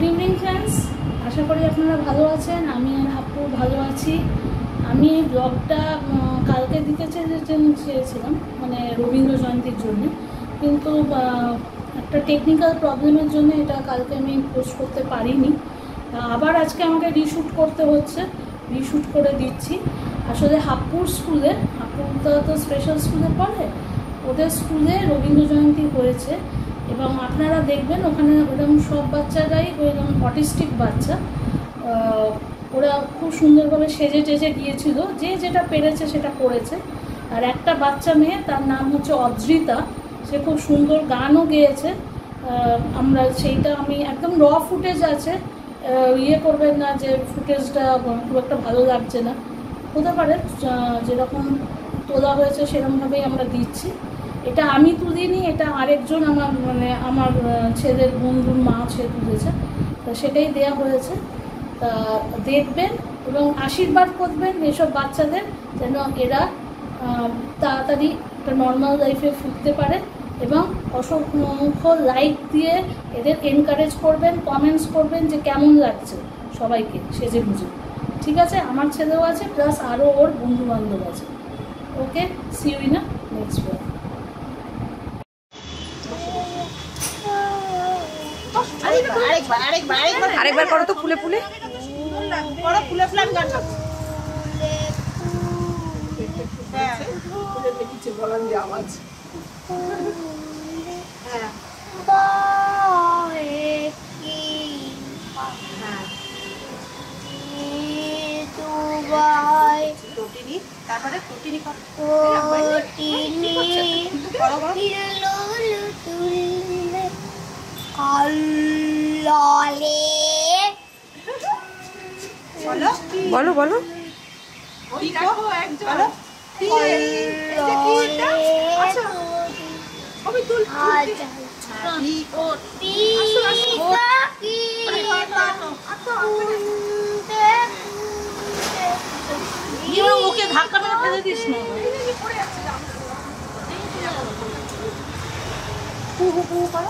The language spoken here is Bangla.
ইভিনিং ফ্রেন্ডস, আশা করি আপনারা ভালো আছেন। আমি আর হাপ্পু ভালো আছি। আমি এই ব্লগটা কালকে দিতে চেয়েছিলাম, মানে রবীন্দ্র জয়ন্তীর জন্য, কিন্তু একটা টেকনিক্যাল প্রবলেমের জন্য এটা কালকে আমি পোস্ট করতে পারিনি। আবার আজকে আমাকে রিশ্যুট করতে হচ্ছে, রিশ্যুট করে দিচ্ছি। আসলে হাপ্পুর স্কুলে, হাপ্পুরটা তো স্পেশাল স্কুলে পড়ে, ওদের স্কুলে রবীন্দ্র জয়ন্তী হয়েছে এবং আপনারা দেখবেন ওখানে ওরকম সব বাচ্চারাই ওইরকম অটিস্টিক বাচ্চা, ওরা খুব সুন্দরভাবে সেজে টেজে গিয়েছিল, যে যেটা পেরেছে সেটা করেছে। আর একটা বাচ্চা মেয়ে, তার নাম হচ্ছে অদ্রিতা, সে খুব সুন্দর গানও গেয়েছে। আমরা সেইটা, আমি একদম র ফুটেজ আছে, ইয়ে করবেন না যে ফুটেজটা খুব একটা ভালো লাগছে না, হতে পারে যেরকম তোলা হয়েছে সেরকমভাবেই আমরা দিচ্ছি। এটা আমি তুলিনি, এটা আরেকজন আমার ছেলের বন্ধুর মা সে তুলেছে, তো সেটাই দেয়া হয়েছে। তা দেখবেন এবং আশীর্বাদ করবেন এসব বাচ্চাদের, যেন এরা তাড়াতাড়ি একটা নর্মাল লাইফে ফিরতে পারে, এবং অসংখ্য লাইক দিয়ে এদের এনকারেজ করবেন, কমেন্টস করবেন যে কেমন লাগছে সবাইকে সেজে বুঝে। ঠিক আছে, আমার ছেলেও আছে, প্লাস আরও ওর বন্ধু বান্ধব আছে। Okay, see you in a next blog. আরেকবার করো তো, ফুলে ফুলে করো, ফুলে ফুলে আমি গান গাবো। আওয়াজ তারপরে প্রোটিনি বলো বলো। ওকে ধাক্কা মেরে ফেলে দিস না। করো